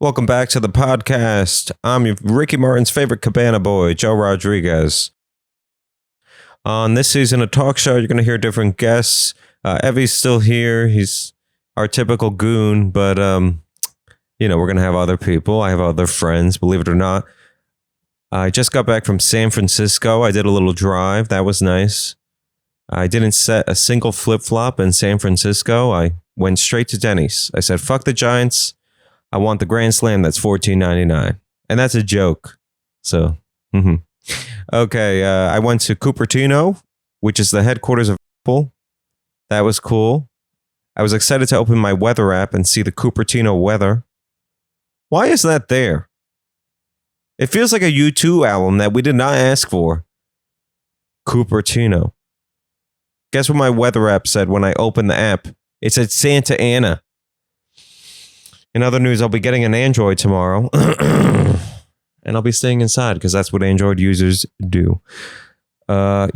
Welcome back to the podcast. I'm Ricky Martin's favorite cabana boy, Joe Rodriguez. On this season of Talk Show, you're going to hear different guests. Evie's still here. He's our typical goon, but, we're going to have other people. I have other friends, believe it or not. I just got back from San Francisco. I did a little drive. That was nice. I didn't set a single flip-flop in San Francisco. I went straight to Denny's. I said, fuck the Giants. I want the Grand Slam that's $14.99. And that's a joke. So, Okay, I went to Cupertino, which is the headquarters of Apple. That was cool. I was excited to open my weather app and see the Cupertino weather. Why is that there? It feels like a U2 album that we did not ask for. Cupertino. Guess what my weather app said when I opened the app? It said Santa Ana. In other news, I'll be getting an Android tomorrow. And I'll be staying inside because that's what Android users do. I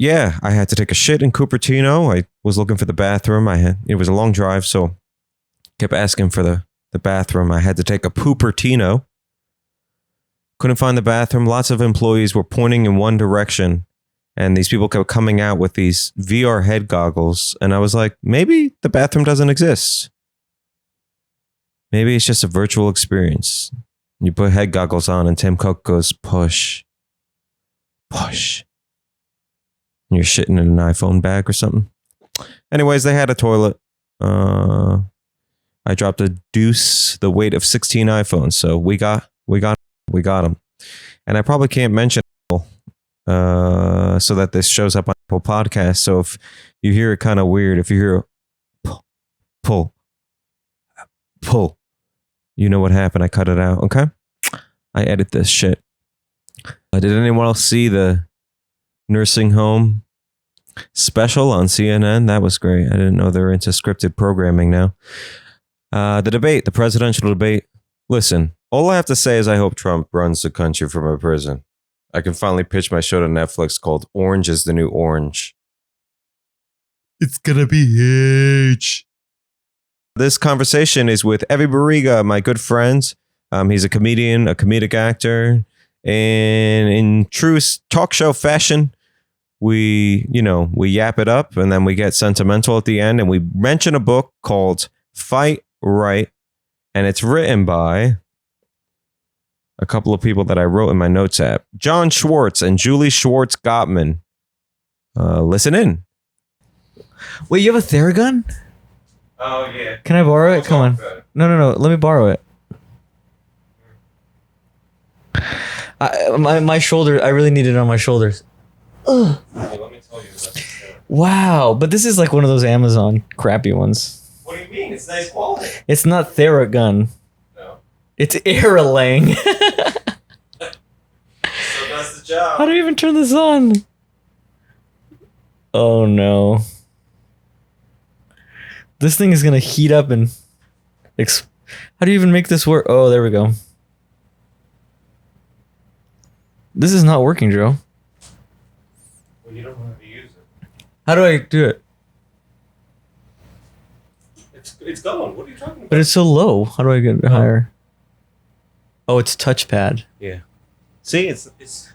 had to take a shit in Cupertino. I was looking for the bathroom. It was a long drive, so kept asking for the bathroom. I had to take a Poopertino. Couldn't find the bathroom. Lots of employees were pointing in one direction. And these people kept coming out with these VR head goggles. And I was like, maybe the bathroom doesn't exist. Maybe it's just a virtual experience. You put head goggles on and Tim Cook goes, push. Push. And you're shitting in an iPhone bag or something. Anyways, they had a toilet. I dropped a deuce, the weight of 16 iPhones. So we got them. And I probably can't mention so that this shows up on Apple Podcasts. So if you hear it kind of weird, if you hear pull, you know what happened. I cut it out. Okay. I edit this shit. Did anyone else see the nursing home special on CNN? That was great. I didn't know they're into scripted programming now. The presidential debate. Listen, all I have to say is I hope Trump runs the country from a prison. I can finally pitch my show to Netflix called Orange is the New Orange. It's gonna be huge. This conversation is with Evie Barriga, my good friend. He's a comedian, a comedic actor. And in true talk show fashion, we yap it up and then we get sentimental at the end. And we mention a book called Fight Right. And it's written by a couple of people that I wrote in my notes app. John Schwartz and Julie Schwartz Gottman. Listen in. Wait, you have a Theragun? Oh, yeah. Can I borrow it? Come on. No. Let me borrow it. My shoulder. I really need it on my shoulders. Ugh. Hey, let me tell you. Wow, but this is like one of those Amazon crappy ones. What do you mean? It's nice quality. It's not Theragun. No. It's Aerolang. So that's the job. How do I even turn this on? Oh no. This thing is gonna heat up and... How do you even make this work? Oh, there we go. This is not working, Joe. Well, you don't know how to use it. How do I do it? It's going. What are you talking about? But it's so low. How do I get it higher? Oh, it's touchpad. Yeah. See, it's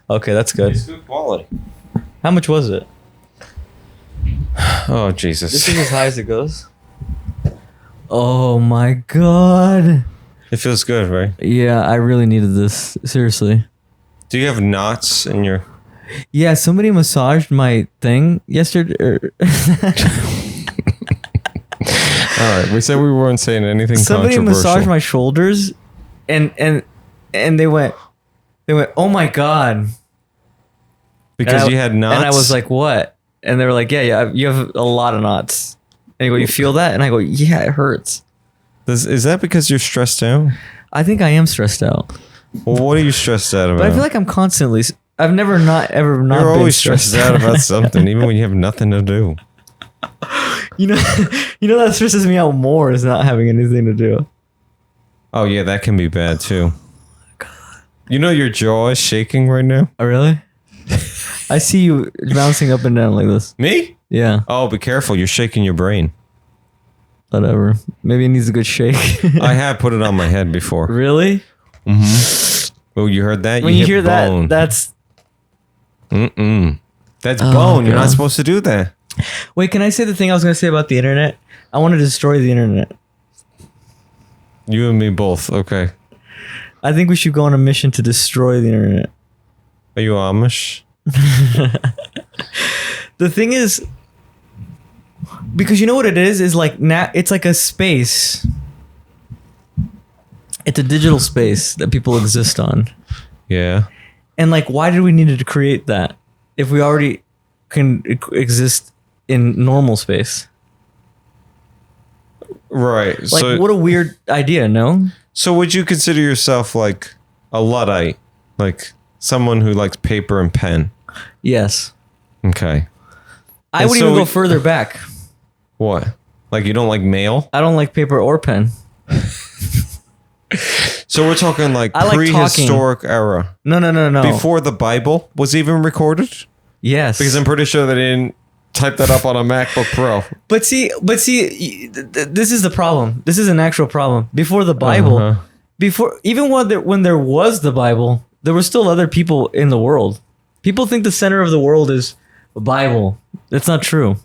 Okay, that's good. It's good quality. How much was it? Oh, Jesus. This is as high as it goes. Oh my god. It feels good, right? Yeah, I really needed this. Seriously. Do you have knots in your... Yeah, somebody massaged my thing yesterday. All right, we said we weren't saying anything Somebody controversial. massaged my shoulders and they went, oh my god. Because you had knots? And I was like, what? And they were like, yeah, you have a lot of knots. And you go, you feel that? And I go, yeah, it hurts. Is that because you're stressed out? I think I am stressed out. Well, what are you stressed out about? But I feel like I'm constantly... I've never not You're been always stressed out about something, even when you have nothing to do. You know that stresses me out more is not having anything to do. Oh, yeah, that can be bad, too. You know your jaw is shaking right now? Oh, really? I see you bouncing up and down like this. Me? Yeah. Oh, be careful. You're shaking your brain. Whatever. Maybe it needs a good shake. I have put it on my head before. Really? Oh, you heard that? When you hear bone. that, that's... That's bone. You're God. not supposed to do that. Wait, can I say the thing I was going to say about the internet? I want to destroy the internet. You and me both. Okay. I think we should go on a mission to destroy the internet. Are you Amish? The thing is, because you know what it is like now it's like a space. It's a digital space that people exist on. Yeah. And like, why did we need to create that if we already can exist in normal space? Right. Like, so, what a weird idea, no? So would you consider yourself like a Luddite? Like someone who likes paper and pen? Yes. Okay. I And would so even go we- further back. What? Like you don't like mail? I don't like paper or pen. So we're talking like I like prehistoric era. No. Before the Bible was even recorded? Yes. Because I'm pretty sure they didn't type that up on a MacBook Pro. But see, this is the problem. This is an actual problem. Before the Bible, even when there was the Bible, there were still other people in the world. People think the center of the world is the Bible. That's not true.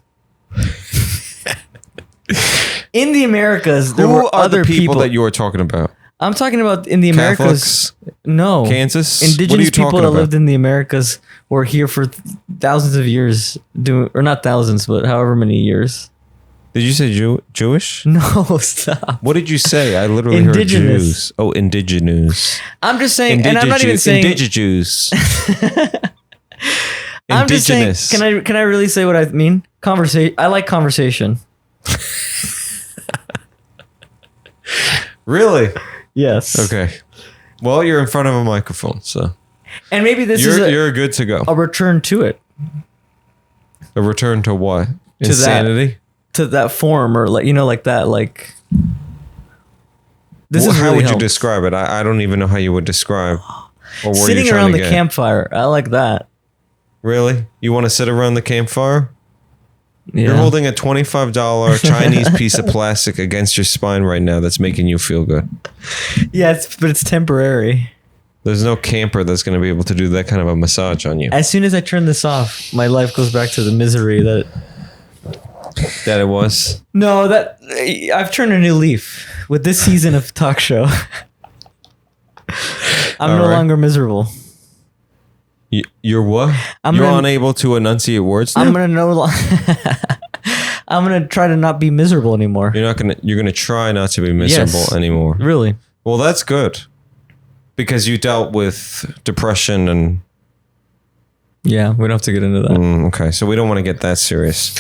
In the Americas, there Who were are other the people that you were talking about? I'm talking about in the Americas. Catholics? No, Kansas? What are Indigenous you people talking that about? lived in the Americas were here for thousands of years, or not thousands, but however many years. Did you say Jewish? No, stop. What did you say? I literally heard Indigenous. Jews. Oh, indigenous. I'm just saying, and I'm not even saying. Indigenous. I'm just saying. Indigenous. Can I really say what I mean? Conversation. I like conversation. Really? Yes. Okay. Well, you're in front of a microphone, so And maybe this is you're good to go. a return to it, A return to what? that. Insanity? to that form, or like that. Like this Well, is how really would you helps. describe it? I don't even know how you would describe. Or where Sitting you're trying around to the get. campfire. I like that. Really? You want to sit around the campfire? Yeah. You're holding a $25 Chinese piece of plastic against your spine right now that's making you feel good. Yeah, but it's temporary. There's no camper that's going to be able to do that kind of a massage on you. As soon as I turn this off, my life goes back to the misery that. That it was. No, that I've turned a new leaf with this season of talk show. I'm no right. longer miserable. You're what? I'm You're gonna- unable to enunciate words now? I'm gonna try to not be miserable anymore. You're gonna try not to be miserable Yes. anymore. Really? Well, that's good. Because you dealt with depression and Yeah, we don't have to get into that. okay, so we don't want to get that serious.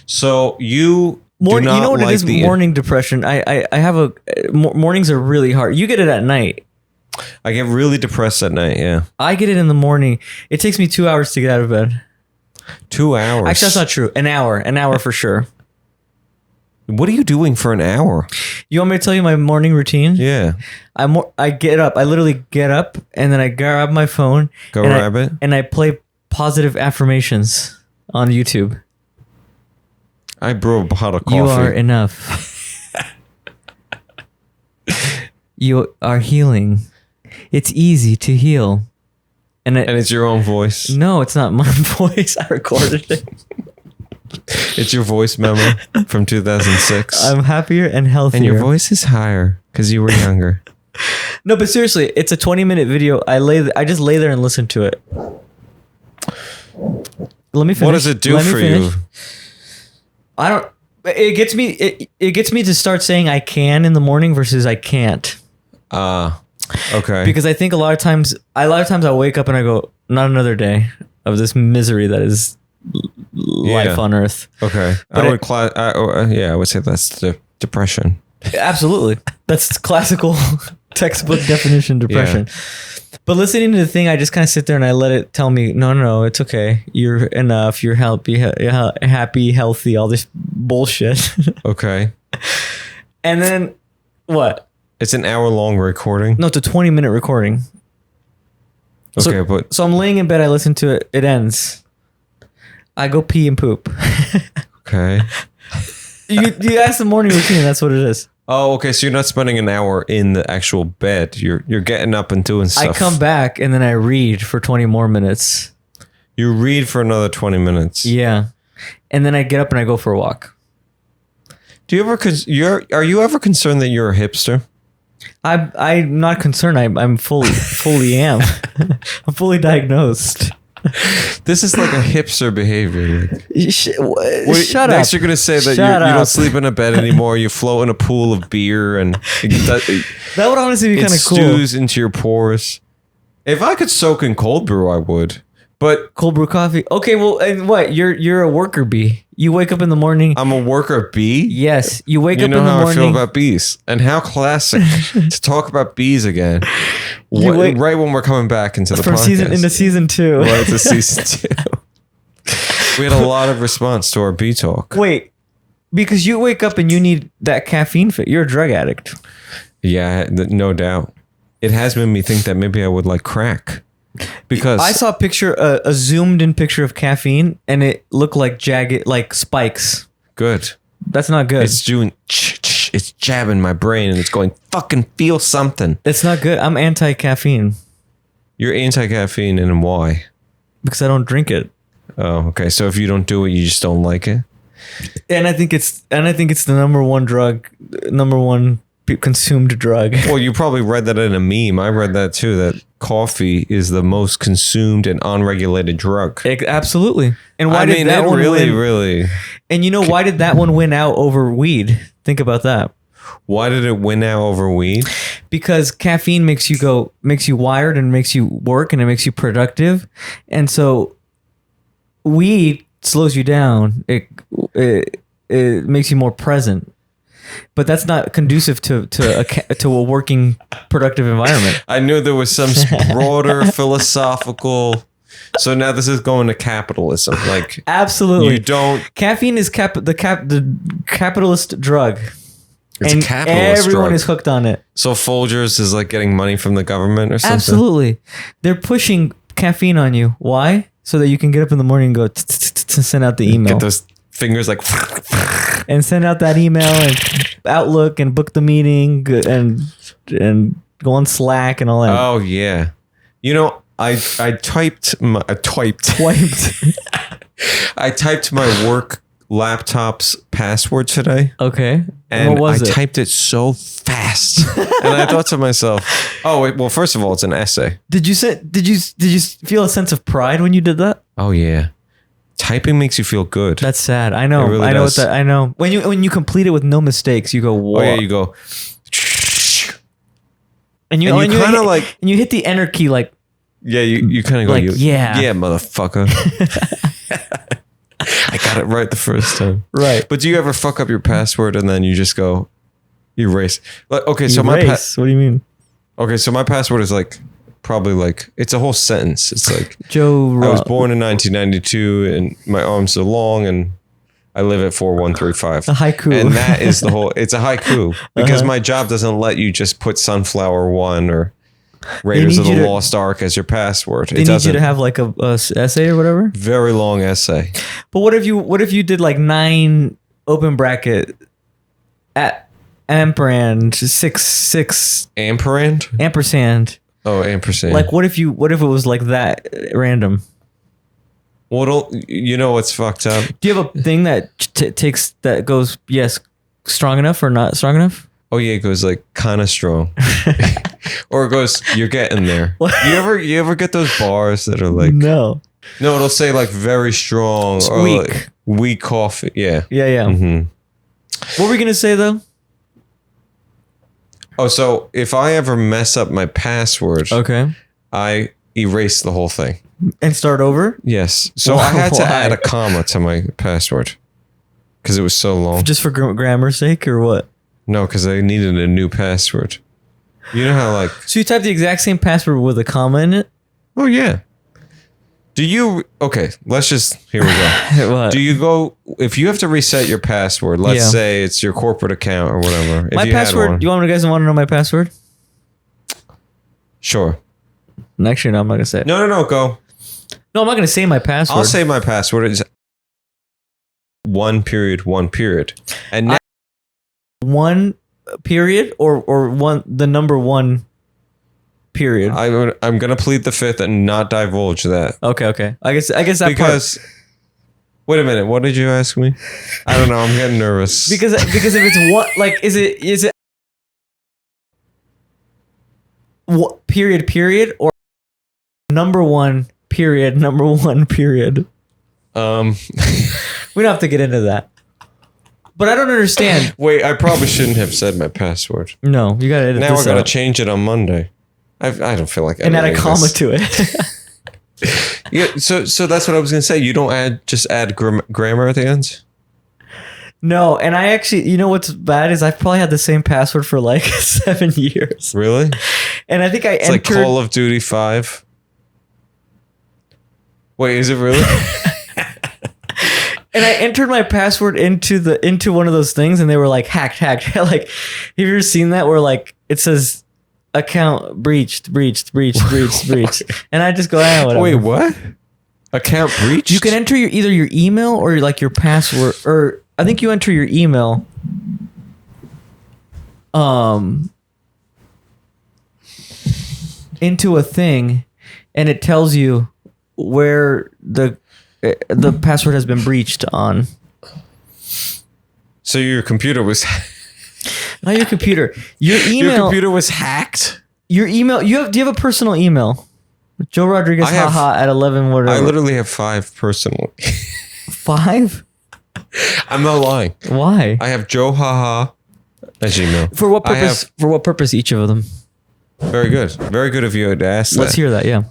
So you You do not know what like it is? the Morning depression. I have a mornings are really hard. You get it at night. I get really depressed at night, yeah. I get it in the morning. It takes me 2 hours to get out of bed. 2 hours. Actually, that's not true. An hour for sure. What are you doing for an hour? You want me to tell you my morning routine? Yeah. I get up. I literally get up and then I grab my phone. Go and grab it. And I play positive affirmations on YouTube. I brew a pot of coffee. You are enough. You are healing. It's easy to heal. And it's your own voice. no, it's not my voice. I recorded it. It's your voice memo from 2006. I'm happier and healthier. And your voice is higher because you were younger. No, but seriously, it's a 20-minute video. I just lay there and listen to it. Let me finish. What does it do Let me for finish. you? I don't. It gets me. It gets me to start saying I can in the morning versus I can't. Okay. Because I think a lot of times I wake up and I go, not another day of this misery that is life on Earth. Okay. But I would say that's the depression. Absolutely, that's classical textbook definition depression. But listening to the thing, I just kind of sit there and I let it tell me, no, it's okay. You're enough. You're happy, healthy, all this bullshit. Okay. And then what? It's an hour-long recording. No, it's a 20-minute recording. Okay, So I'm laying in bed. I listen to it. It ends. I go pee and poop. okay. you ask the morning routine. That's what it is. Oh, okay. So you're not spending an hour in the actual bed. You're getting up and doing stuff. I come back and then I read for 20 more minutes. You read for another 20 minutes. Yeah. And then I get up and I go for a walk. Do you ever are you ever concerned that you're a hipster? I'm not concerned. I'm fully am. I'm fully diagnosed. This is like a hipster behavior. Shut up. Next, you're gonna say that you don't sleep in a bed anymore. You float in a pool of beer, and that would honestly be kind of cool. Stews into your pores. If I could soak in cold brew, I would. But cold brew coffee. Okay, well, and what? You're a worker bee. You wake up in the morning. I'm a worker bee. Yes, you wake up in the morning. You know how I feel about bees, and how classic to talk about bees again. Right when we're coming back into the podcast. Into season 2. Right to season 2. We had a lot of response to our bee talk. Wait, because you wake up and you need that caffeine fit. You're a drug addict. Yeah, no doubt. It has made me think that maybe I would like crack. Because I saw a zoomed in picture of caffeine, and it looked like jagged, like spikes. Good. That's not good. It's doing. It's jabbing my brain, and it's going fucking feel something. It's not good. I'm anti-caffeine. You're anti-caffeine, and why? Because I don't drink it. Oh, okay. So if you don't do it, you just don't like it. And I think it's the number one consumed drug. Well, you probably read that in a meme. I read that too. That coffee is the most consumed and unregulated drug. Absolutely. And why did that one win? Really? And you know why did that one win out over weed? Think about that. Why did it win out over weed? Because caffeine makes you wired and makes you work and it makes you productive, and so weed slows you down. It makes you more present. But that's not conducive to a working, productive environment. I knew there was some broader philosophical. So now this is going to capitalism. Like absolutely, you don't. Caffeine is the capitalist drug, It's and a capitalist everyone drug. is hooked on it. So Folgers is like getting money from the government or something. Absolutely, they're pushing caffeine on you. Why? So that you can get up in the morning and go send out the email. Get those fingers like. And send out that email and Outlook and book the meeting and go on Slack and all that. Oh yeah, you know I typed I typed my work laptop's password today. Okay, and what was I typed it so fast, and I thought to myself, "Oh wait, well first of all, it's an essay." Did you feel a sense of pride when you did that? Oh yeah. Typing makes you feel good. That's sad. I know. Really I know does. what that. I know. When you complete it with no mistakes, you go. Whoa. Oh yeah, you go. And you kind of like. And you hit the enter key like. Yeah, you kind of go. Like, yeah, motherfucker. I got it right the first time. Right. But do you ever fuck up your password and then you just go erase? Like, okay, so what do you mean? Okay, so my password is like. Probably like it's a whole sentence. It's like Joe. I was born in 1992, and my arms are long, and I live at 4135. A haiku, and that is the whole. It's a haiku because my job doesn't let you just put Sunflower One or Raiders of the Lost Ark as your password. They need you to have like a essay or whatever. Very long essay. But what if you did like 9 open bracket at ampersand 6 ampersand. Oh, ampersand. Like, what if it was like that random? Well, you know what's fucked up? Do you have a thing that that goes, yes, strong enough or not strong enough? Oh yeah, it goes like kind of strong, or it goes you're getting there. You ever get those bars that are like no, it'll say like very strong it's or weak. Like weak coffee. Yeah. Mm-hmm. What were we gonna say though? Oh, so if I ever mess up my password, okay, I erase the whole thing and start over. Yes. So I had to add a comma to my password because it was so long. Just for grammar's sake, or what? No, because I needed a new password. You know how like. So you type the exact same password with a comma in it? Oh yeah. Do you okay? Let's just here we go. What? Do you go if you have to reset your password? Let's say it's your corporate account or whatever. My password. You guys want to know my password? Sure. Actually, no, I'm not gonna say it. No. Go. No, I'm not gonna say my password. I'll say my password is 1 period. And now 1 period or the number one period? I'm gonna plead the fifth and not divulge that. Okay. I guess that because. Wait a minute. What did you ask me? I don't know. I'm getting nervous. because if it's what, like, is it what period or number one period? We don't have to get into that. But I don't understand. Wait, I probably shouldn't have said my password. No, you gotta edit Now this we're gonna out. change it on Monday. I don't feel like And add a editing comma this. to it. Yeah, so that's what I was gonna say. You don't add grammar at the end. No, and I actually, you know what's bad is I've probably had the same password for like 7 years. Really? And I think It's like Call of Duty 5. Wait, is it really? And I entered my password into one of those things, and they were like hacked. Like, have you ever seen that where like it says account breached, and I just go, whatever. Wait, what? Account breached? You can enter either your email or like your password, or I think you enter your email. Into a thing, and it tells you where the password has been breached on. So your computer was Not your computer. Your email. Your computer was hacked? Your email. Do you have a personal email? Joe Rodriguez haha at 11 whatever. I literally have 5 personally. 5? I'm not lying. Why? I have Joe haha at Gmail. For what purpose? For what purpose each of them? Very good. Very good of you to ask that. Let's hear that. Yeah.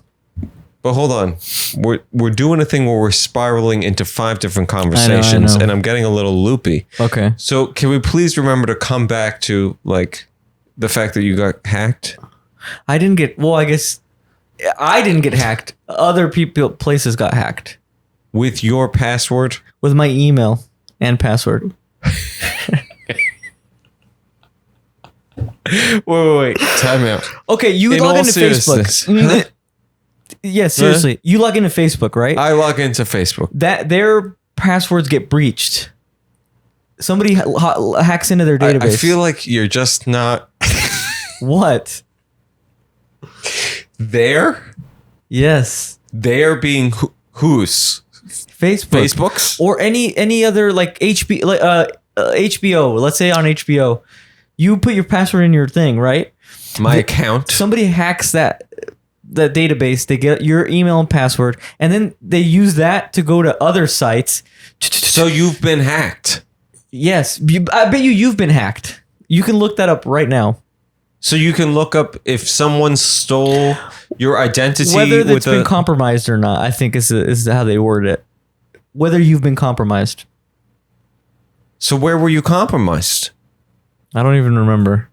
But hold on. We're doing a thing where we're spiraling into 5 different conversations, I know. and I'm getting a little loopy. Okay. So can we please remember to come back to like the fact that you got hacked? I didn't get. Well, I guess I didn't get hacked. Other places got hacked With your password? with my email and password. Wait. Time out. Okay, you In log all into seriousness. Facebook. Yeah, seriously. You log into Facebook, right? I log into Facebook. That their passwords get breached. Somebody hacks into their database. I feel like you're just not What? there. Yes. There being whose? Facebook. Facebook's? Or any other like HBO. Let's say on HBO, you put your password in your thing, right? My account. Somebody hacks that database. They get your email and password, and then they use that to go to other sites. So you've been hacked. Yes, I bet you've been hacked. You can look that up right now. So you can look up if someone stole your identity. Whether that's been compromised or not, I think is how they word it. Whether you've been compromised. So where were you compromised? I don't even remember.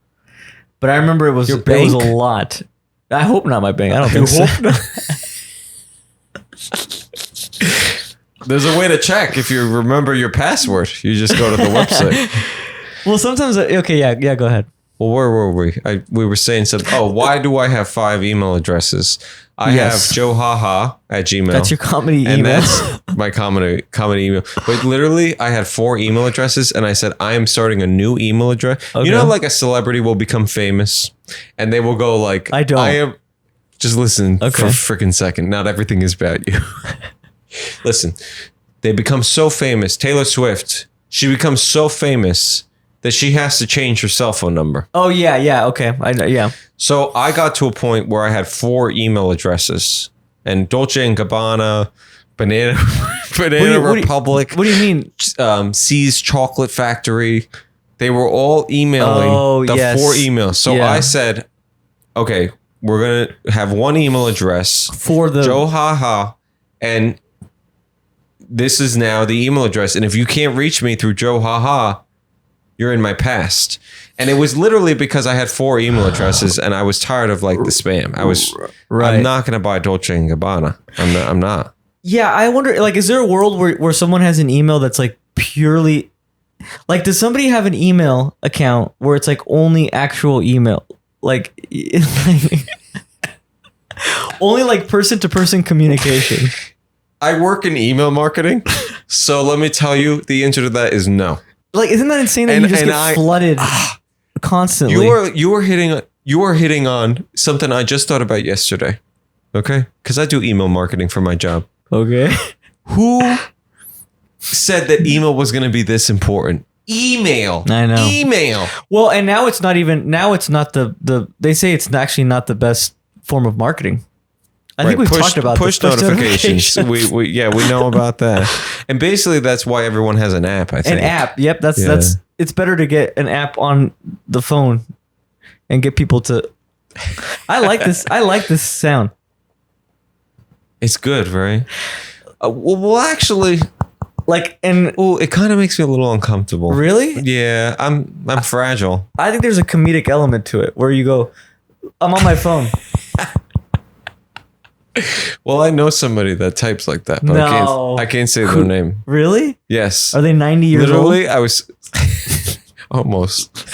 But I remember it was Your a bank? lot. I hope not my bank. I don't think so. There's a way to check if you remember your password. You just go to the website. Well, sometimes okay, yeah, go ahead. Well, where were we? We were saying something. Oh, why do I have 5 email addresses? I Yes. have joehaha@gmail. That's your comedy and email. that's my comedy email. But literally, I had 4 email addresses, and I said I am starting a new email address. Okay. You know, like a celebrity will become famous, and they will go like, I don't. I am. Just listen for Okay. a freaking second. Not everything is about you. Listen, they become so famous. Taylor Swift, she becomes so famous that she has to change her cell phone number. Oh yeah, okay. I know, yeah. So I got to a point where I had 4 email addresses, and Dolce and Gabbana, Banana Republic, What do you mean? C's Chocolate Factory, they were all emailing the yes. 4 emails. So Yeah. I said, okay, we're gonna have one email address For the Joe Haha, and this is now the email address. And if you can't reach me through Joe Haha, you're in my past. And it was literally because I had 4 email addresses, and I was tired of like the spam. Right. I'm not gonna buy Dolce and Gabbana. I'm not. Yeah, I wonder, like, is there a world where someone has an email that's like purely, like, does somebody have an email account where it's like only actual email, like only like person to person communication? I work in email marketing, so let me tell you, the answer to that is no. Like, isn't that insane that And- you just and get I- flooded constantly. You were hitting on something I just thought about yesterday. Okay? Because I do email marketing for my job. Okay. Who said that email was going to be this important? Email. I know. Email. Well, and now it's not even. Now it's not the. They say it's actually not the best form of marketing. I think we've talked about push this. notifications. we know about that. And basically, that's why everyone has an app. I think an app. Yep. That's It's better to get an app on the phone and get people to. I like this. I like this sound. It's good, right? Well, actually, it kind of makes me a little uncomfortable. Really? Yeah, I'm fragile. I think there's a comedic element to it where you go, I'm on my phone. Well, I know somebody that types like that, but I can't say their name. Really? Yes. Are they 90 years old? Literally, I was almost.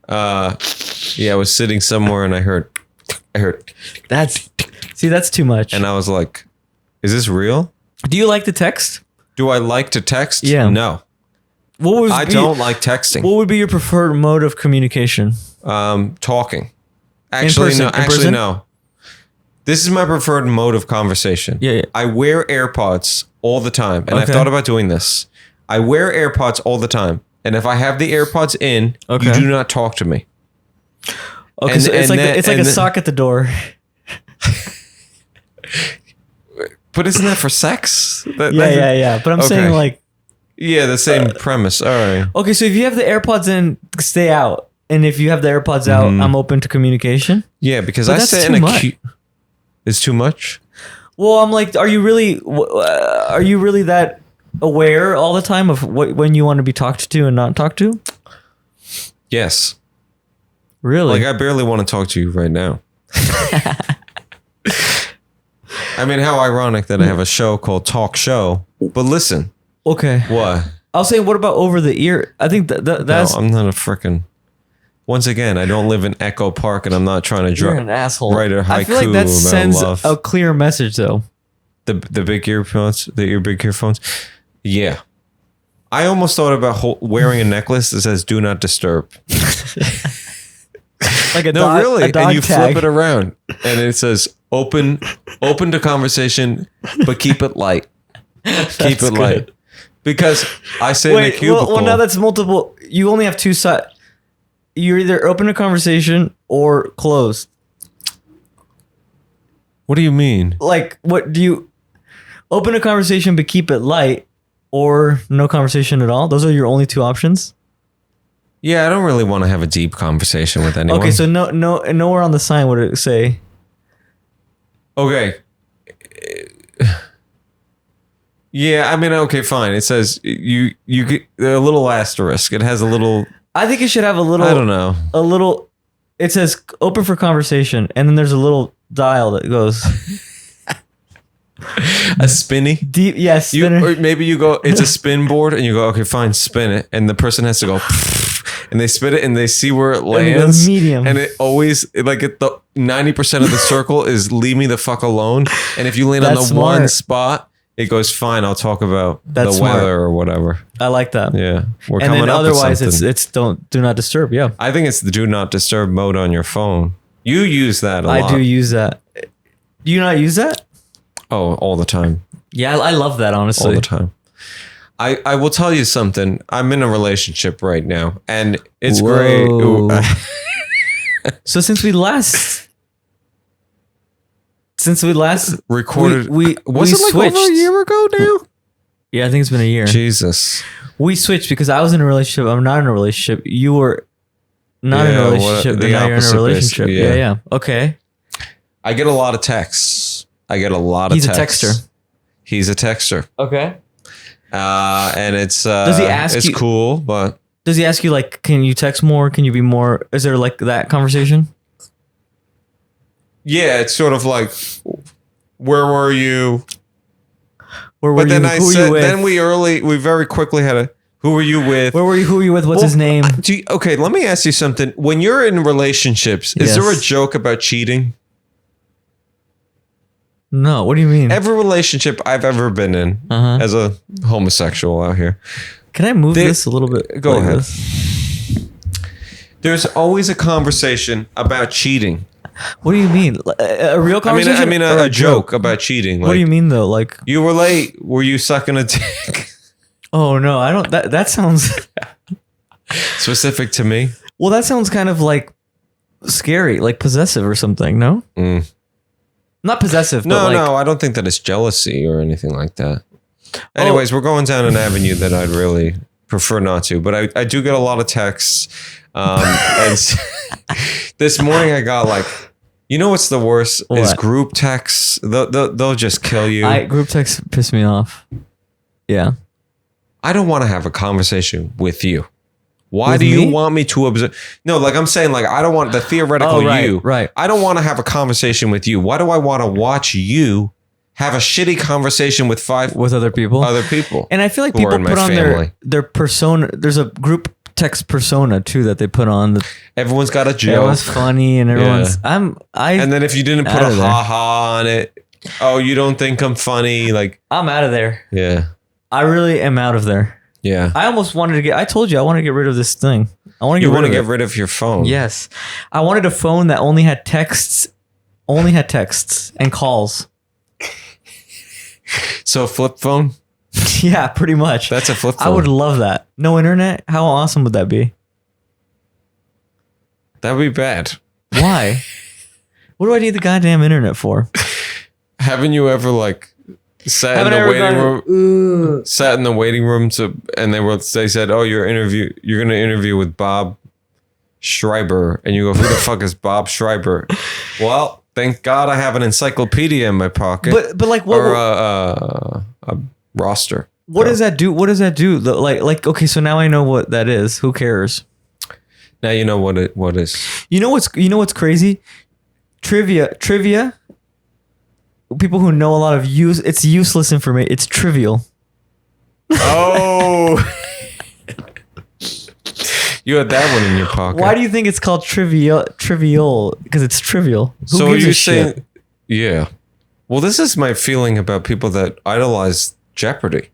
I was sitting somewhere and I heard. That's too much. And I was like, is this real? Do you like to text? Do I like to text? Yeah. No. I don't like texting. What would be your preferred mode of communication? Talking. Actually, no. This is my preferred mode of conversation. Yeah. I wear AirPods all the time. And I've thought about doing this. I wear AirPods all the time. And if I have the AirPods in, you do not talk to me. Okay, so it's like a sock at the door. But isn't that for sex? Yeah. But I'm saying like... Yeah, the same premise. All right. Okay, so if you have the AirPods in, stay out. And if you have the AirPods out, I'm open to communication. Yeah, because I sit in a queue. It's too much? Well, I'm like, are you really that aware all the time of when you want to be talked to and not talked to? Yes. Really? Like, I barely want to talk to you right now. I mean, how ironic that I have a show called Talk Show. But listen. Okay. What? I'll say, what about over the ear? I think that's... No, I'm not a frickin'... Once again, I don't live in Echo Park, and I'm not trying to You're an asshole. write a haiku I feel like that sends love. a clear message, though. The big earphones, big earphones. Yeah. I almost thought about wearing a necklace that says "Do not disturb." Like a dog, really, a dog and you tag. flip it around, and it says "Open to conversation, but keep it light." Keep it light, because I say in a cubicle. Well, now that's multiple. You only have two sides. You're either open to conversation or closed. What do you mean? Like, what do you open a conversation but keep it light, or no conversation at all? Those are your only two options. Yeah, I don't really want to have a deep conversation with anyone. Okay, so nowhere on the sign would it say. Okay. Yeah, I mean, okay, fine. It says you get a little asterisk. It has a little. I think it should have a little. I don't know. A little. It says open for conversation, and then there's a little dial that goes. A spinny? Deep, yes. Spinner. Or maybe you go, it's a spin board, and you go, okay, fine, spin it. And the person has to go, and they spin it, and they see where it lands. Medium. And it always, the 90% of the circle is leave me the fuck alone. And if you land on the one spot, it goes, fine, I'll talk about the weather or whatever. I like that. Yeah. We're coming up otherwise, it's do not disturb. Yeah. I think it's the do not disturb mode on your phone. You use that a lot. I do use that. Do you not use that? Oh, all the time. Yeah, I love that, honestly. All the time. I will tell you something. I'm in a relationship right now, and it's great. So since we last recorded, we switched. Over a year ago now? Yeah, I think it's been a year. Jesus. We switched because I was in a relationship. I'm not in a relationship. You were not in a relationship, and now you're in a relationship. Yeah. Okay. I get a lot of texts. He's a texter. He's a texter. Okay. And it's does he ask it's you, cool, but does he ask you like, can you text more? Can you be more? Is there like that conversation? Yeah, it's sort of like, where were you? Where were you? Then we very quickly had who were you with? Where were you? Who were you with? What's his name? Okay, let me ask you something. When you're in relationships, is there a joke about cheating? No, what do you mean? Every relationship I've ever been in as a homosexual out here, Can I move this a little bit? Go like ahead. this? There's always a conversation about cheating. What do you mean? A real conversation? I mean a joke about cheating. What do you mean though? Like you were late. Were you sucking a dick? Oh no, I don't. That sounds specific to me. Well, that sounds kind of like scary, like possessive or something. No, not possessive. No, but no, I don't think that it's jealousy or anything like that. Anyways, we're going down an avenue that I'd really prefer not to, but I do get a lot of texts. And this morning I got like, you know what's the worst is group texts. They'll just kill you. Group texts piss me off. Yeah. I don't want to have a conversation with you. Why do you want me to observe? No, like I'm saying, like I don't want the theoretical you. Right. I don't want to have a conversation with you. Why do I want to watch you have a shitty conversation with other people? Other people. And I feel like people put on their persona. There's a group text persona too that they put on. Everyone's got a joke. Everyone's funny and everyone's. And then if you didn't put a ha ha on it, oh, you don't think I'm funny? Like I'm out of there. Yeah. I really am out of there. Yeah. I almost wanted to get. I told you I want to get rid of this thing. I want to get. You want to get rid of your phone? Yes. I wanted a phone that only had texts and calls. So a flip phone? Yeah, pretty much. That's a flip phone. I would love that. No internet? How awesome would that be? That would be bad. Why? What do I need the goddamn internet for? Haven't you ever like sat in the waiting room and they said, "Oh, you're going to interview with Bob Schreiber," and you go, "Who the fuck is Bob Schreiber?" Well, thank God I have an encyclopedia in my pocket. But like what? Or a roster. What does that do? What does that do? Like okay, so now I know what that is. Who cares? Now you know what is. You know what's crazy? Trivia. People who know a lot of it's useless information. It's trivial. Oh. You had that one in your pocket. Why do you think it's called trivial? Because it's trivial. So are you saying? Yeah. Well, this is my feeling about people that idolize Jeopardy.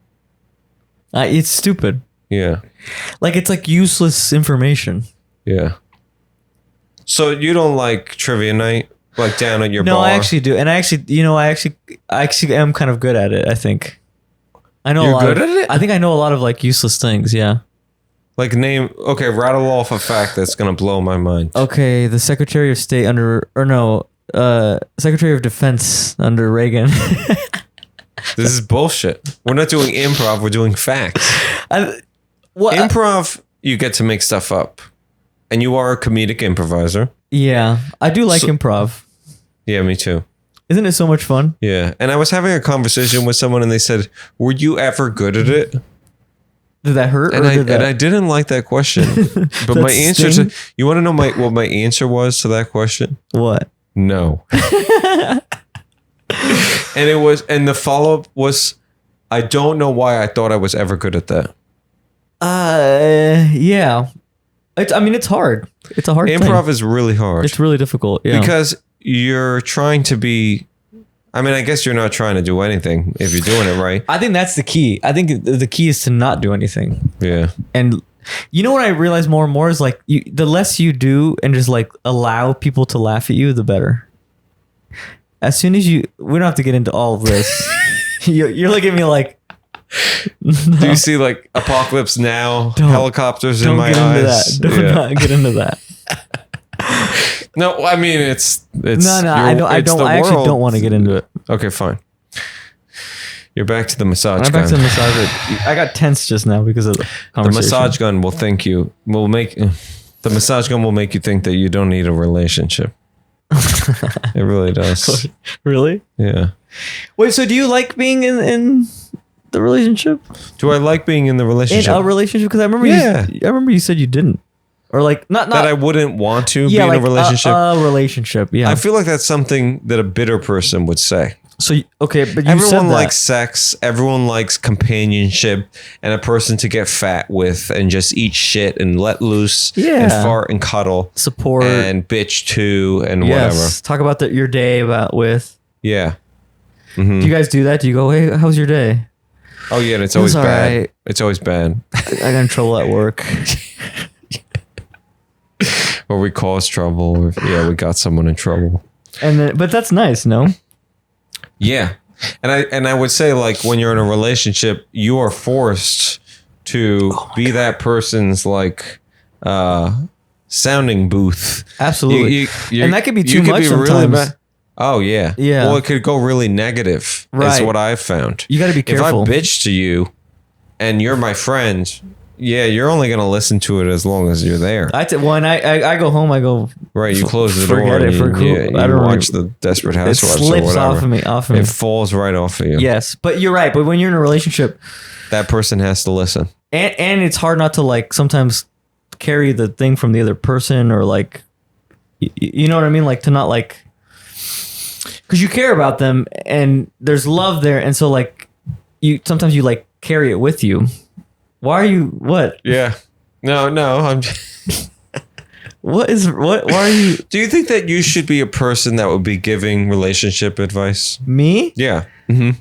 It's stupid. Yeah. Like it's like useless information. Yeah. So you don't like trivia night, like down at your bar? No, I actually do, and I actually am kind of good at it. I think. I know. You're good at it? I think I know a lot of like useless things. Yeah. Like rattle off a fact that's gonna blow my mind. Okay, the Secretary of State Secretary of Defense under Reagan. This is bullshit. We're not doing improv. We're doing facts. Improv, you get to make stuff up, and you are a comedic improviser. Yeah, I do like improv. Yeah, me too. Isn't it so much fun? Yeah, and I was having a conversation with someone, and they said, "Were you ever good at it?" Did that hurt? And I didn't like that question. But my answer to you want to know what my answer was to that question? What? No. And the follow-up was, I don't know why I thought I was ever good at that. Yeah. It's hard. It's a hard thing. Improv is really hard. It's really difficult. Yeah. Because you're trying to be, I guess you're not trying to do anything if you're doing it right. I think that's the key. I think the key is to not do anything. Yeah. And you know what I realize more and more is like the less you do and just like allow people to laugh at you, the better. As soon as we don't have to get into all of this. You're looking at me like, no. Do you see like Apocalypse Now, helicopters in my eyes? Don't not get into that. No, I mean it's no. I actually don't want to get into it. Okay, fine. You're back to the massage gun. I'm back to the massage gun. I got tense just now because of the conversation. The massage gun will thank you. The massage gun will make you think that you don't need a relationship. It really does. Really? Yeah. Wait, so do you like being in the relationship? Do I like being in the relationship? In a relationship? Because I remember you said you didn't. Or like not that I wouldn't want to be in a relationship. A relationship, yeah. I feel like that's something that a bitter person would say. So okay, but everyone likes sex, everyone likes companionship, and a person to get fat with and just eat shit and let loose and fart and cuddle, support and bitch to and whatever. Talk about your day with. Yeah. Mm-hmm. Do you guys do that? Do you go, hey, how's your day? Oh yeah, and it's always all bad. right. It's always bad. I got in trouble at work. Or we cause trouble. Or, we got someone in trouble. And then, but that's nice, no? Yeah. And I would say, like, when you're in a relationship, you are forced to be that person's like sounding booth. Absolutely. And that could be too much sometimes. Really bad. Oh yeah. Yeah. Well, it could go really negative. Right. Is what I've found. You got to be careful. If I bitch to you and you're my friend, yeah, you're only going to listen to it as long as you're there. I go home, I go... Right, you close the door and you watch the Desperate Housewives or whatever. It slips off of me. It falls right off of you. Yes, but you're right. But when you're in a relationship... That person has to listen. And it's hard not to, like, sometimes carry the thing from the other person or, like... You know what I mean? Like, to not, like... Because you care about them and there's love there. And so, like, sometimes you, like, carry it with you. Why are you what? Yeah. No, I'm why are you Do you think that you should be a person that would be giving relationship advice? Me? Yeah. Mm-hmm.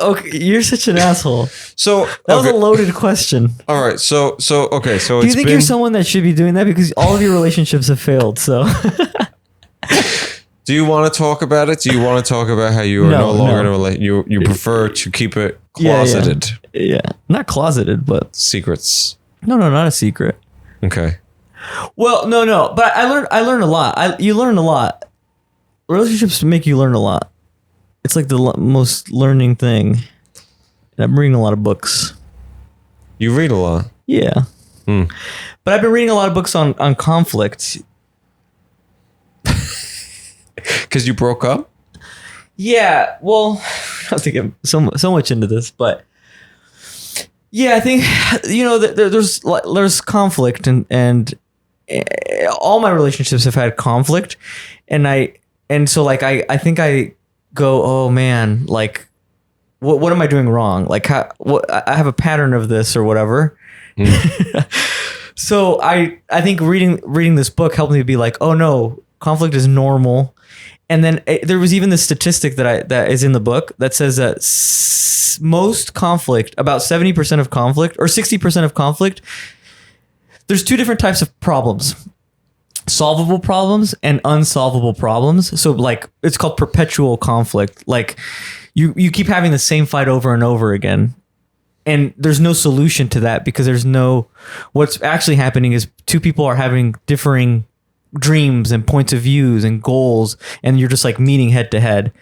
Okay, you're such an asshole. So that was a loaded question. All right. So okay, so do you think you're someone that should be doing that? Because all of your relationships have failed, so Do you want to talk about it? Do you want to talk about how you are no longer in a relationship? You prefer to keep it closeted. Yeah. Not closeted, but secrets. No, not a secret. Okay. Well, no. But I learned a lot. You learn a lot. Relationships make you learn a lot. It's like the most learning thing. And I'm reading a lot of books. You read a lot? Yeah. But I've been reading a lot of books on conflict. Because you broke up? Yeah, well, I think I'm so much into this, but yeah, I think there's conflict and all my relationships have had conflict, and so like I think I go, oh man, like what am I doing wrong? Like I have a pattern of this or whatever. So I think reading this book helped me be like, oh no, conflict is normal. And then there was even this statistic that is in the book that says that most conflict, about 70% of conflict or 60% of conflict, there's two different types of problems: solvable problems and unsolvable problems. So like it's called perpetual conflict. Like you keep having the same fight over and over again. And there's no solution to that because what's actually happening is two people are having differing dreams and points of views and goals, and you're just like meeting head to head.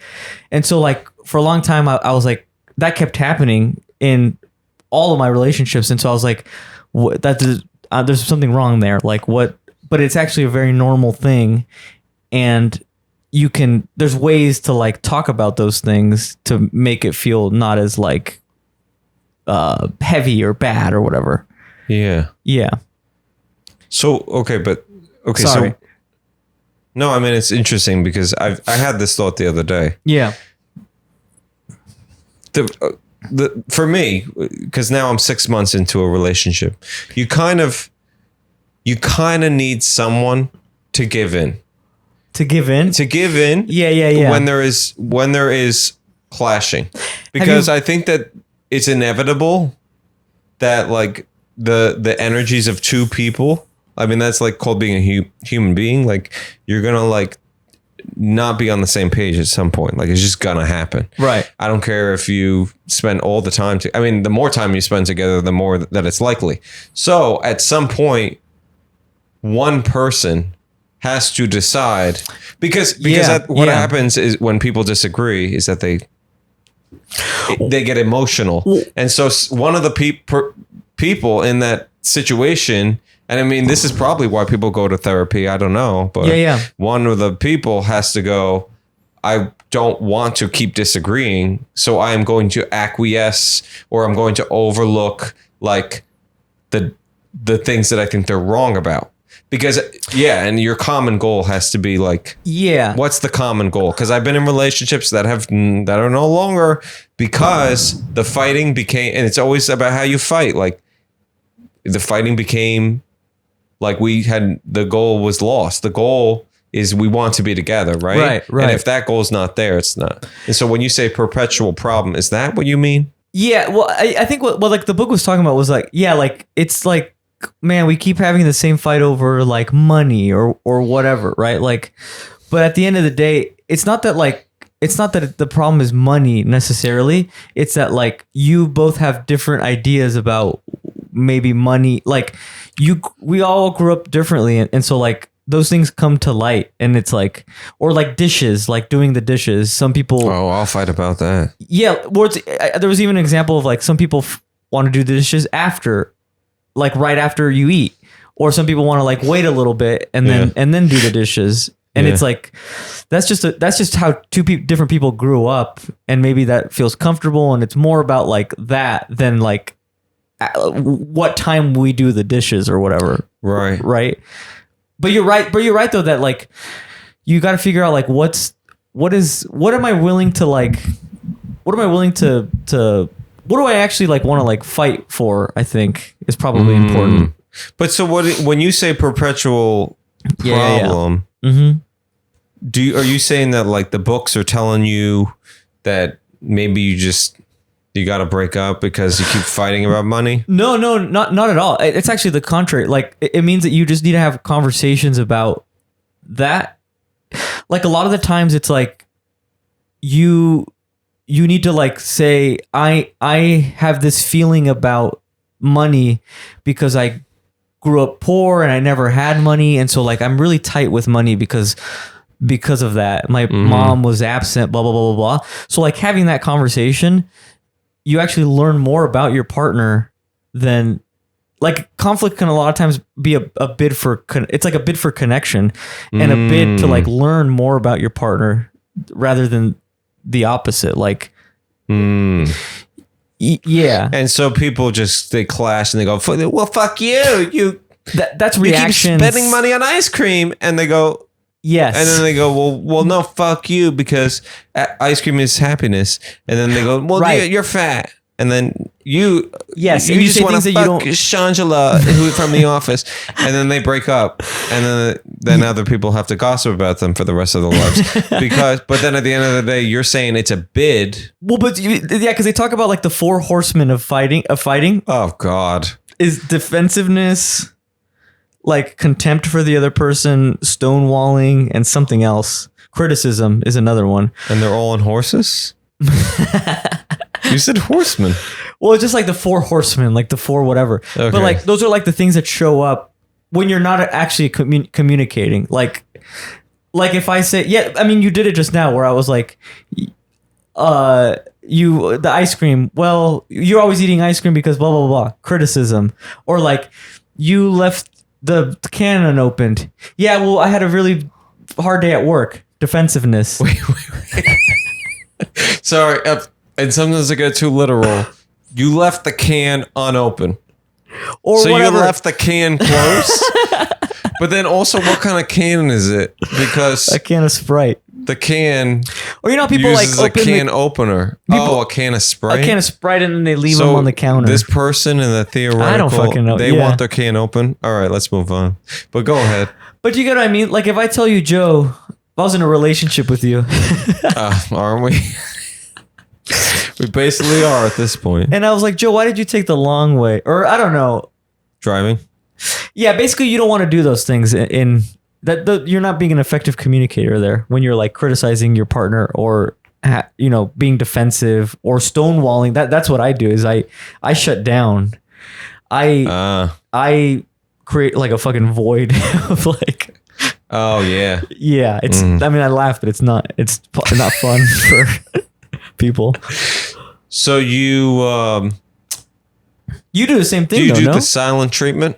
And so like for a long time I was like, that kept happening in all of my relationships. And so I was like, there's something wrong there. Like what? But it's actually a very normal thing. And there's ways to like talk about those things to make it feel not as like heavy or bad or whatever. Yeah. So, okay. Sorry. So no, I mean, it's interesting because I had this thought the other day. Yeah. For me, because now I'm 6 months into a relationship, you kind of need someone to give in. To give in? Yeah. When there is clashing, because I think that it's inevitable that like the energies of two people. I mean, that's like called being a human being. Like you're going to like not be on the same page at some point. Like it's just going to happen. Right. I don't care if you spend all the time. The more time you spend together, the more that it's likely. So at some point, one person has to decide because what happens is when people disagree is that they get emotional. And so one of the people in that situation, and I mean, this is probably why people go to therapy. I don't know. But one of the people has to go, I don't want to keep disagreeing. So I am going to acquiesce or I'm going to overlook like the things that I think they're wrong about. Because, and your common goal has to be like, what's the common goal? Because I've been in relationships that are no longer because the fighting became, and it's always about how you fight. Like the fighting became like the goal was lost. The goal is we want to be together, right? Right. And if that goal's not there, it's not. And so when you say perpetual problem, is that what you mean? Yeah, well, I think what like the book was talking about was like, yeah, like it's like, man, we keep having the same fight over like money or whatever, right? Like, but at the end of the day, it's not that the problem is money necessarily. It's that like you both have different ideas about maybe money. Like we all grew up differently, and so like those things come to light, and it's like, or like dishes, like doing the dishes. Some people, I'll fight about that. yeah. Well, there was even an example of like some people want to do the dishes after, like right after you eat, or some people want to like wait a little bit and then do the dishes. And it's like, that's just how different people grew up, and maybe that feels comfortable, and it's more about like that than like what time we do the dishes or whatever. Right. But you're right though, that like you got to figure out like what am I willing to what do I actually like want to like fight for, I think is probably important. But so when you say perpetual problem, are you saying that like the books are telling you that maybe you got to break up because you keep fighting about money? No, not at all. It's actually the contrary. Like it means that you just need to have conversations about that. Like a lot of the times it's like you need to like say, I have this feeling about money because I grew up poor and I never had money. And so like, I'm really tight with money because of that. My mom was absent, blah, blah, blah, blah, blah. So like having that conversation, you actually learn more about your partner than like conflict can a lot of times be a bid for, it's like a bid for connection and a bid to like learn more about your partner rather than the opposite. Like, yeah. And so people they clash and they go, well, fuck you. That's you reactions. keep spending money on ice cream. And they go, yes. And then they go, well, no, fuck you, because ice cream is happiness. And then they go, well, right. You're fat. And then you just want to fuck Shangela who from The Office. And then they break up. And then other people have to gossip about them for the rest of their lives. But then at the end of the day, you're saying it's a bid. Well, but because they talk about like the 4 horsemen of fighting. Oh, God. Is defensiveness, like contempt for the other person, stonewalling, and something else. Criticism is another one. And they're all on horses? You said horsemen. Well, it's just like the 4 horsemen, like the 4 whatever. Okay. But like those are like the things that show up when you're not actually communicating. Like if I say, you did it just now where I was like, the ice cream. Well, you're always eating ice cream because blah, blah, blah. Criticism. Or like you left the can unopened. Yeah, well, I had a really hard day at work. Defensiveness. Wait. Sorry. And sometimes I get too literal. You left the can unopened. Or so whatever. You left the can closed? But then also, what kind of can is it? Because a can of Sprite. The can, or people uses like open a can opener. A can of Sprite. A can of Sprite, and then they leave them on the counter. This person in the theoretical, I don't fucking know. They want their can open. All right, let's move on. But go ahead. But you get what I mean? Like if I tell you, Joe, if I was in a relationship with you, aren't we? We basically are at this point. And I was like, Joe, why did you take the long way? Or I don't know. Driving? Yeah, basically you don't want to do those things in that. You're not being an effective communicator there when you're like criticizing your partner or being defensive or stonewalling. That's what I do is I shut down. I create like a fucking void of like. Oh yeah. Yeah, it's. I mean, I laugh, but it's not fun for people. So you do the same thing. Do you do the silent treatment?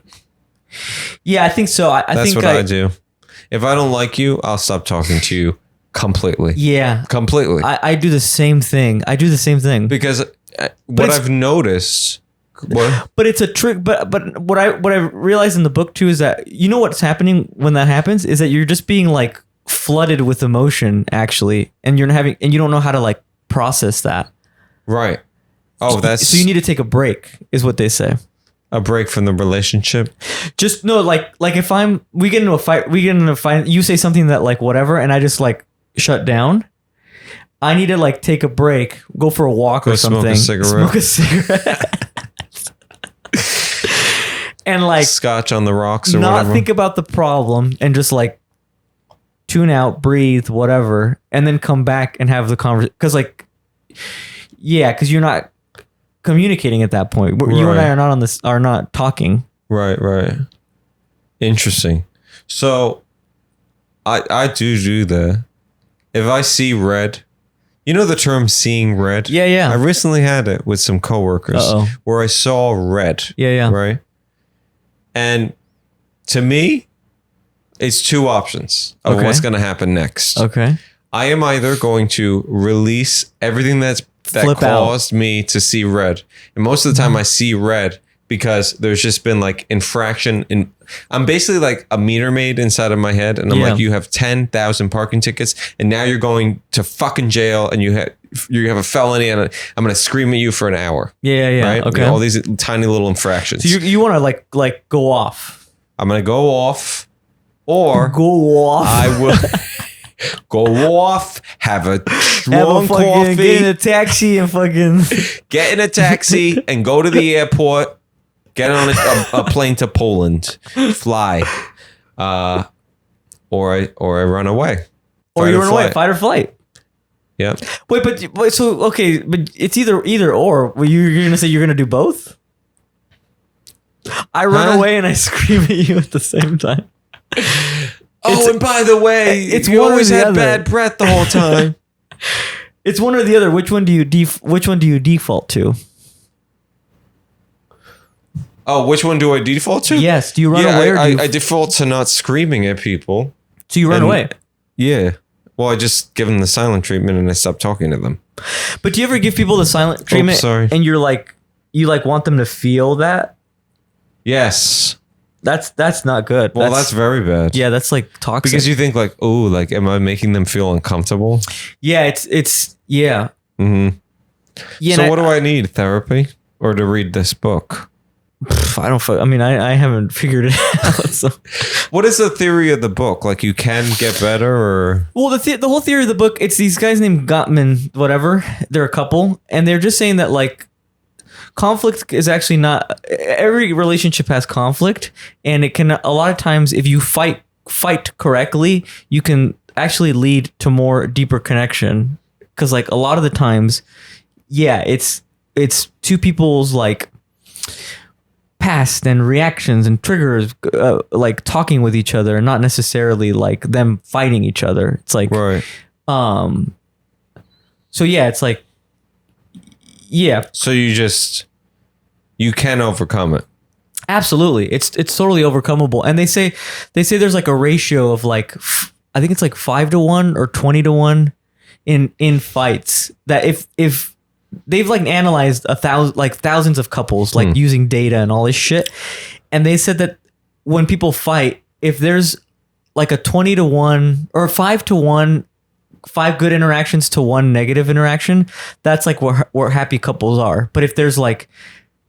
Yeah, I think so. That's what I do. If I don't like you, I'll stop talking to you completely. Yeah, completely. I do the same thing. Because what I've noticed. But it's a trick. But what I realized in the book too is that what's happening when that happens is that you're just being like flooded with emotion actually, and you don't know how to like process that. Right. Oh, so you need to take a break, is what they say. A break from the relationship. Just no, like if we get into a fight, you say something that like whatever, and I just like shut down. I need to like take a break, go for a walk or something. Smoke a cigarette. And like scotch on the rocks or not whatever. Think about the problem and just like tune out, breathe, whatever, and then come back and have the conversation. Because like, yeah, because you're not communicating at that point. Right. You and I are not talking. Right. Interesting. So I do that. If I see red, you know the term seeing red? Yeah. I recently had it with some coworkers where I saw red. Yeah. Right? And to me, it's two options of what's going to happen next. Okay. I am either going to release everything that caused me to see red. And most of the time I see red because there's just been like infraction in. I'm basically like a meter maid inside of my head, and I'm like, you have 10,000 parking tickets, and now you're going to fucking jail, and you have a felony, and I'm gonna scream at you for an hour. Yeah. Right? Okay. All these tiny little infractions. So you want to like go off. I'm gonna go off, or go off. I will go off, have a strong coffee, get in a taxi and get in a taxi and go to the airport. Get on a plane to Poland, fly, or I run away. Or you run away, fight or flight. Yeah. Wait, but so okay, but it's either or. You're gonna say you're gonna do both? I run away and I scream at you at the same time. And by the way, you always had bad breath the whole time. It's one or the other. Which one do you default to? Oh, which one do I default to? Yes. Do you run away? Or I default to not screaming at people. So you run away? Yeah. Well, I just give them the silent treatment and I stop talking to them. But do you ever give people the silent treatment? Sorry. And you want them to feel that? Yes. That's not good. Well, that's very bad. Yeah, that's like toxic. Because you think like, oh, like, am I making them feel uncomfortable? Yeah, it's yeah. Mm-hmm. Yeah. So what do I need? Therapy or to read this book? I haven't figured it out. So. What is the theory of the book? Like you can get better or? Well, the whole theory of the book, it's these guys named Gottman, whatever. They're a couple. And they're just saying that like conflict is actually not, every relationship has conflict. And it can, a lot of times if you fight correctly, you can actually lead to more deeper connection. Cause like a lot of the times, yeah, it's two people's like past and reactions and triggers like talking with each other, not necessarily like them fighting each other. It's like right. So yeah, it's like yeah. So you can overcome it. Absolutely. It's totally overcomable. And they say there's like a ratio of like I think it's like 5-1 or 20-1 in fights, that if they've like analyzed thousands of couples, like using data and all this shit. And they said that when people fight, if there's like a 20-1 or 5-1, 5 good interactions to 1 negative interaction, that's like where happy couples are. But if there's like,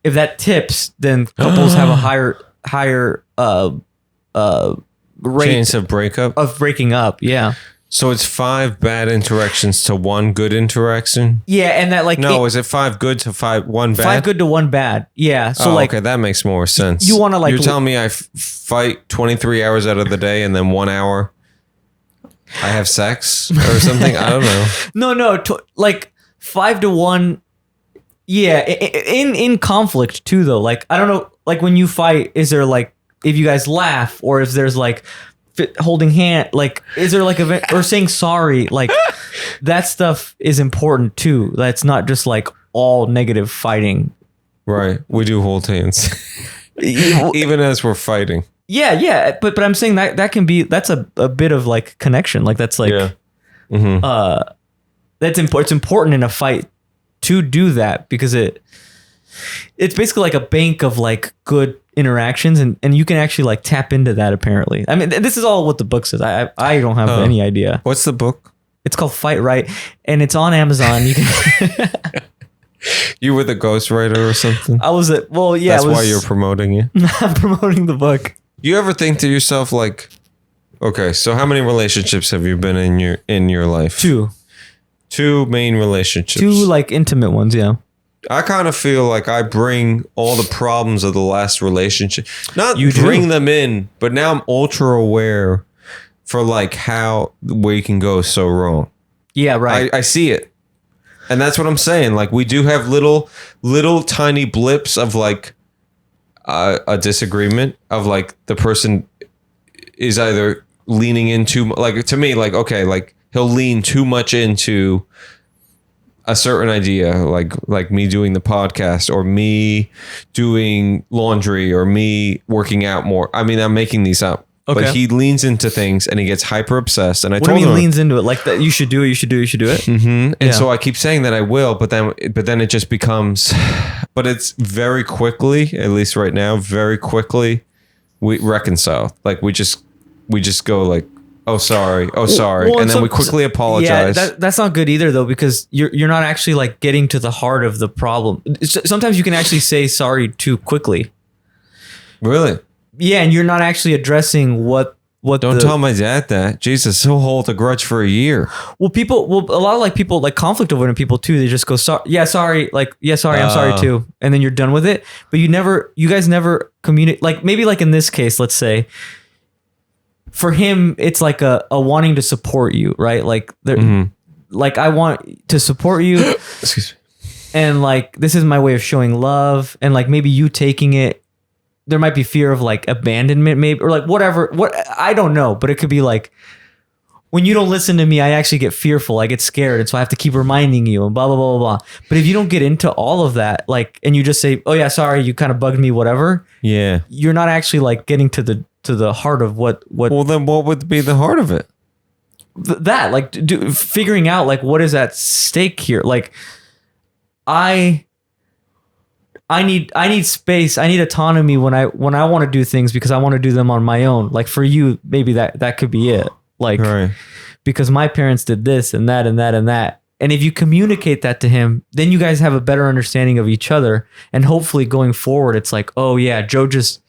if that tips, then couples have a higher rate chance of breaking up. Yeah. So it's 5 bad interactions to 1 good interaction? Yeah, and that like is it 5 good to 1 bad? 5 good to 1 bad. Yeah. So like okay, that makes more sense. You want to like you're telling me I fight 23 hours out of the day and then 1 hour I have sex or something? I don't know. No, like 5-1. Yeah, in conflict too though. Like I don't know. Like when you fight, is there like if you guys laugh or if there's like holding hand, like is there like a or saying sorry, like that stuff is important too. That's not just like all negative fighting. Right, we do hold hands even as we're fighting. Yeah, but I'm saying that can be, that's a bit of like connection, like that's like that's important. It's important in a fight to do that because it's basically like a bank of like good interactions, and you can actually like tap into that apparently. I mean, this is all what the book says. I don't have any idea. What's the book? It's called Fight Right, and it's on Amazon. You can You were the ghostwriter or something? I was at, well, yeah. That's why you're promoting it? I'm promoting the book. You ever think to yourself like, okay, so how many relationships have you been in your life? Two main relationships. Two like intimate ones, yeah. I kind of feel like I bring all the problems of the last relationship. Not You bring do. them in, but now I'm ultra aware for like how we can go so wrong. Yeah, right. I see it. And that's what I'm saying. Like we do have little tiny blips of like a disagreement of like the person is either leaning into like to me like okay like he'll lean too much into a certain idea like me doing the podcast or me doing laundry or me working out more. I mean I'm making these up. Okay. But he leans into things and he gets hyper obsessed. And I what do told you mean him leans into it? Like that you should do it, you should do it, you should do it? Mm-hmm. And Yeah. so I keep saying that I will, but then it just becomes, but it's very quickly, at least right now, very quickly we reconcile. Like we just go like, oh sorry, Well, and then we quickly apologize. Yeah, that's not good either though, because you're not actually like getting to the heart of the problem. Sometimes you can actually say sorry too quickly. Really? Yeah, and you're not actually addressing what Don't tell my dad that. Jesus, he'll hold a grudge for a year. Well, a lot of like people like conflict avoidant people too. They just go sorry, I'm sorry too, and then you're done with it. But you guys never communicate. Like maybe like in this case, let's say, for him, it's like a wanting to support you, right? Like like I want to support you, Excuse me. and like this is my way of showing love, and like maybe you taking it. There might be fear of like abandonment, maybe, or like whatever. What I don't know, but it could be like when you don't listen to me, I actually get fearful. I get scared, and so I have to keep reminding you and blah blah blah blah blah. But if you don't get into all of that, like, and you just say, "Oh yeah, sorry, you kind of bugged me," whatever. Yeah. You're not actually like getting to the heart of what. Well, then what would be the heart of it? That like figuring out like what is at stake here. Like I need space. I need autonomy when I want to do things because I want to do them on my own. Like for you, maybe that could be it. Like Right. because my parents did this and that and that and that. And if you communicate that to him, then you guys have a better understanding of each other. And hopefully going forward, it's like, oh yeah, Joe just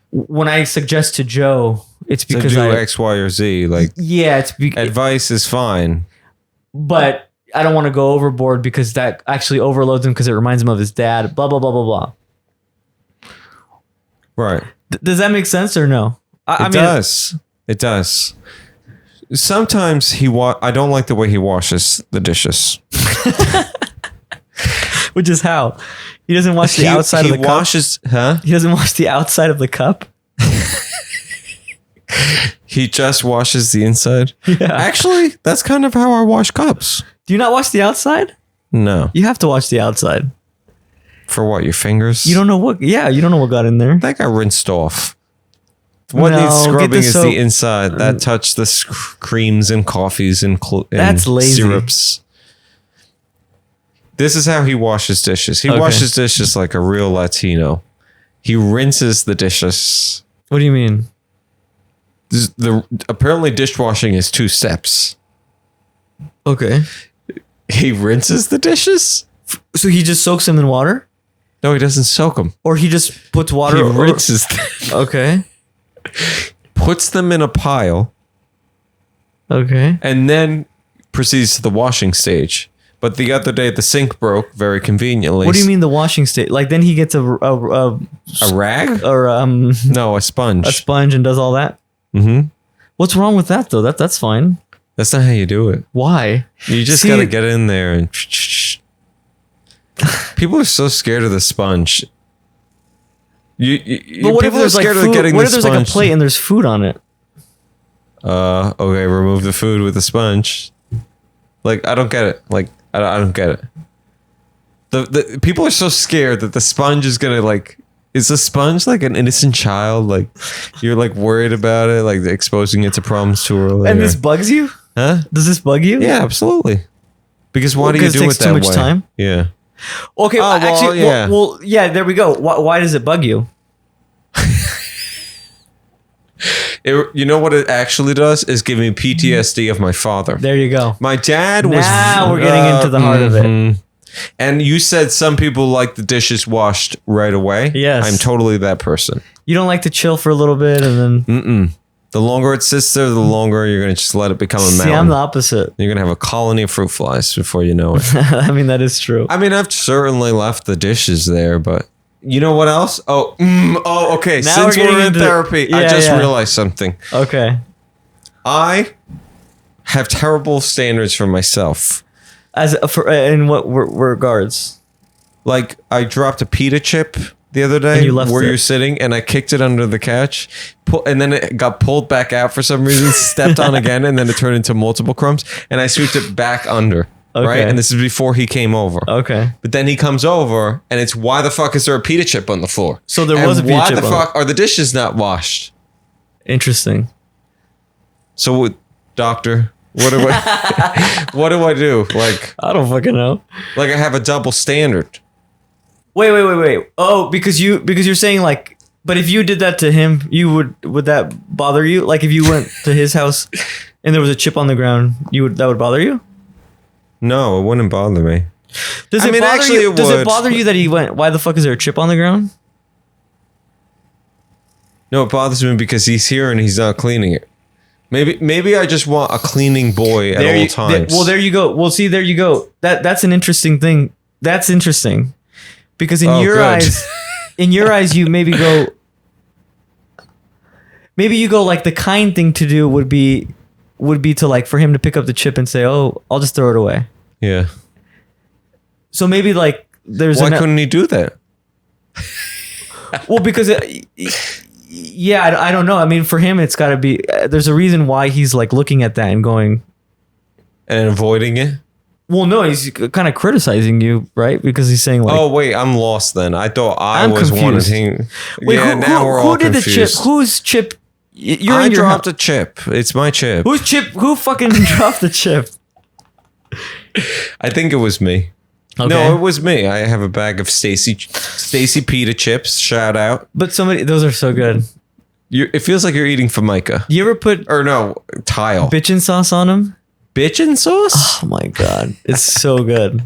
when I suggest to Joe, it's To because do X, Y, or Z. Like yeah, it's advice is fine. but I don't want to go overboard because that actually overloads him because it reminds him of his dad. Blah blah blah blah blah. Right. Does that make sense or no? I mean, does. It does. Sometimes I don't like the way he washes the dishes. which is how he doesn't wash the outside of the cup. He doesn't wash the outside of the cup. He just washes the inside. Yeah. Actually, that's kind of how I wash cups. Do you not wash the outside? No. You have to wash the outside. For what? Your fingers? You don't know what? Yeah, you don't know what got in there. That got rinsed off. What No, needs get scrubbing the is soap. the inside. That touched the creams and coffees and That's lazy. syrups. This is how he washes dishes. He Okay. washes dishes like a real Latino. He rinses the dishes. What do you mean? Apparently dishwashing is 2 steps. Okay. He rinses the dishes? So he just soaks them in water, No, he doesn't soak them. or he just puts water. He rinses them. Okay. Puts them in a pile, Okay. and then proceeds to the washing stage. But the other day, the sink broke very conveniently. What do you mean the washing state? Like then he gets a rag? or No, a sponge. a sponge and does all that. Mm-hmm. What's wrong with that though? That's fine. That's not how you do it. Why? You just See- got to get in there and... People are so scared of the sponge. But what if people are there's like scared of food? getting What the if there's like a sponge. plate and there's food on it? Okay, remove the food with the sponge. Like, I don't get it. Like, I don't get it. The people are so scared that the sponge is gonna like... Is the sponge like an innocent child? Like, you're like worried about it, like exposing it to problems too early. And this bugs you? Huh? Does this bug you? Yeah, absolutely. Because why do you Because it do takes it that too much way? time? Yeah. Okay. Oh, well, actually, yeah. well, yeah. There we go. Why does it bug you? You know what it actually does is give me PTSD of my father. There you go. My dad was... Now we're getting into the heart of it. And you said some people like the dishes washed right away. Yes. I'm totally that person. You don't like to chill for a little bit and then... The longer it sits there, the longer you're going to just let it become a mountain. See, I'm the opposite. You're going to have a colony of fruit flies before you know it. I mean, that is true. I mean, I've certainly left the dishes there, but you know what else? Oh, okay. Now Since we're we're in getting therapy, I just realized something. Okay. I have terrible standards for myself. In what regards? Like, I dropped a pita chip the other day And you left where it. you're sitting, and I kicked it under the couch, and then it got pulled back out for some reason, stepped on again, and then it turned into multiple crumbs, and I swept it back under. Okay. Right? And this is before he came over. Okay. But then he comes over, and it's, why the fuck is there a pita chip on the floor? So there was a pita chip Why the on fuck are the dishes not washed? Interesting. So, doctor, what do I what do I do? Like I don't fucking know. I have a double standard. Wait. Oh, because you're saying like, but if you did that to him, would that bother you? Like if you went to his house and there was a chip on the ground, that would bother you? No, it wouldn't bother me. Does it bother you that he went, why the fuck is there a chip on the ground? No, it bothers me because he's here and he's not cleaning it. Maybe I just want a cleaning boy at all times. Well, there you go. Well, see, there you go. That's an interesting thing. That's interesting. Because in your eyes, you maybe go like the kind thing to do would be to like for him to pick up the chip and say, "Oh, I'll just throw it away." Yeah. So maybe like there's why couldn't he do that? Well, because I don't know. I mean, for him, it's got to be. There's a reason why he's like looking at that and going and avoiding it. Well, no, he's kind of criticizing you, right? Because he's saying like, "Oh wait, I'm lost." Then I thought I'm was confused. wanting. Wait, yeah, now we're all confused. Who did the chip? Whose chip? I dropped a chip. It's my chip. Whose chip? Who fucking dropped the chip? I think it was me. Okay. No, it was me. I have a bag of Stacy pita chips. Shout out. But those are so good. It feels like you're eating Formica. You ever put tile bitchin sauce on them? Bitchin sauce? Oh my god, it's so good.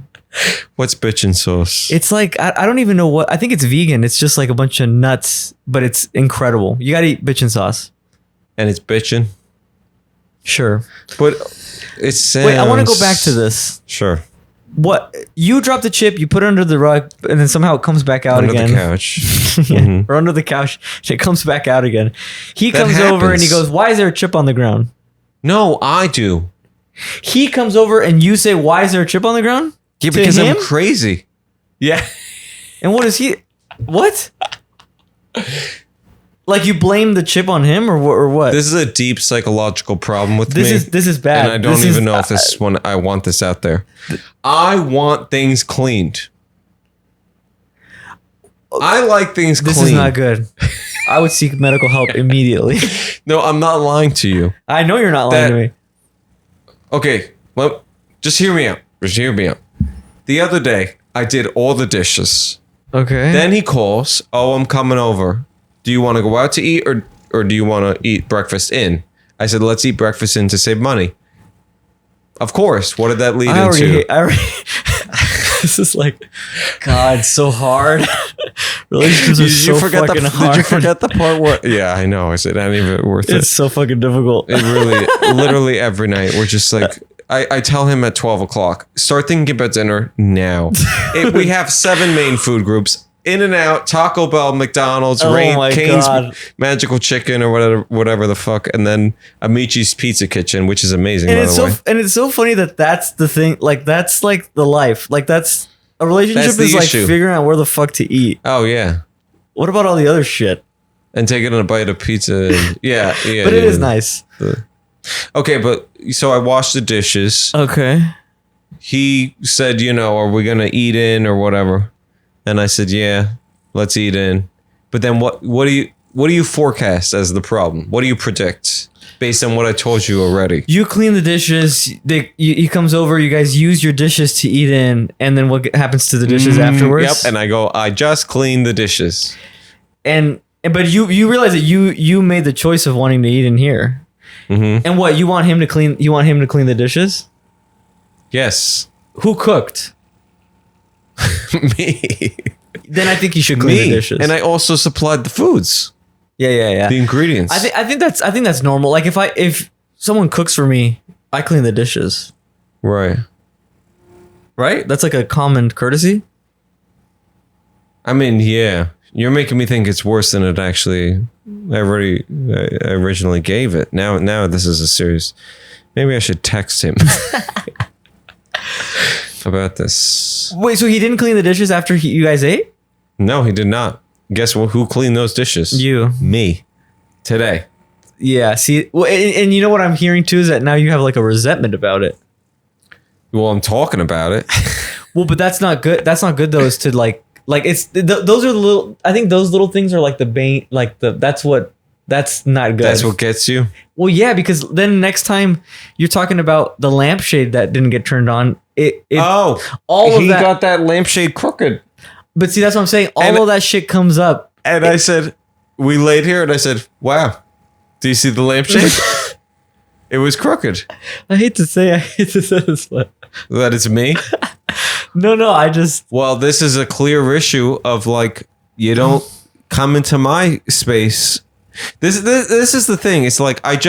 What's bitchin sauce? It's like I don't even know what. I think it's vegan. It's just like a bunch of nuts, but it's incredible. You gotta eat bitchin sauce. And it's bitchin'? Sure. But it sounds... Wait, I want to go back to this. Sure. What? You drop the chip, you put it under the rug, and then somehow it comes back out again. Under the couch. Yeah, or under the couch, and it comes back out again. He comes over and he goes, "Why is there a chip on the ground?" No, I do. He comes over and you say, "Why is there a chip on the ground?" Yeah, because I'm crazy. Yeah. And what is he... What? Like you blame the chip on him or what? This is a deep psychological problem with me. This is bad. And I don't even know if this is one I want this out there. I want things cleaned. I like things clean. This is not good. I would seek medical help immediately. No, I'm not lying to you. I know you're not lying to me. Okay, well, just hear me out. The other day, I did all the dishes. Okay. Then he calls, "Oh, I'm coming over. Do you want to go out to eat or do you want to eat breakfast in?" I said, "Let's eat breakfast in to save money." Of course. What did that lead into? This is like, God, so hard. Relationships are so fucking hard. Did you forget the part where... Yeah, I know. Is it any of it worth it? It's so fucking difficult. It really, literally every night, we're just like... I tell him at 12 o'clock, start thinking about dinner now. We have 7 main food groups. In-N-Out, Taco Bell, McDonald's, Cane's Magical Chicken, or whatever the fuck, and then Amici's Pizza Kitchen, which is amazing, by the way. And it's so funny that's the thing. Like, that's like the life. Like, that's... A relationship is like figuring out where the fuck to eat. Oh, yeah. What about all the other shit? And taking a bite of pizza. Yeah. But it is nice. Okay, but so I washed the dishes. Okay. He said, are we going to eat in or whatever? And I said, yeah, let's eat in. But then what do you forecast as the problem? What do you predict based on what I told you already? You clean the dishes. He comes over. You guys use your dishes to eat in. And then what happens to the dishes afterwards? Yep. And I go, I just cleaned the dishes. But you realize that you made the choice of wanting to eat in here. Mm-hmm. And what, you want him to clean the dishes? Yes. Who cooked? Me. Then I think you should clean the dishes. And I also supplied the foods. Yeah. The ingredients. I think that's normal. Like if someone cooks for me, I clean the dishes. Right. Right? That's like a common courtesy. I mean, yeah. You're making me think it's worse than it actually. I originally gave it. Now this is a serious. Maybe I should text him about this. Wait, so he didn't clean the dishes after you guys ate? No, he did not. Guess what? Who cleaned those dishes? You. Me. Today. Yeah. See, well, and you know what I'm hearing too is that now you have like a resentment about it. Well, I'm talking about it. Well, but that's not good. That's not good though. Is to like it's those are the little. I think those little things are like the bane. Like that's not good. That's what gets you. Well, yeah, because then next time you're talking about the lampshade that didn't get turned on. All of he that got that lampshade crooked. But see, that's what I'm saying. All of that shit comes up. And I said, we laid here, and I said, wow, do you see the lampshade? It was crooked. I hate to say this, but that it's me. No, I just. Well, this is a clear issue of like, you don't come into my space. This is the thing. It's like, I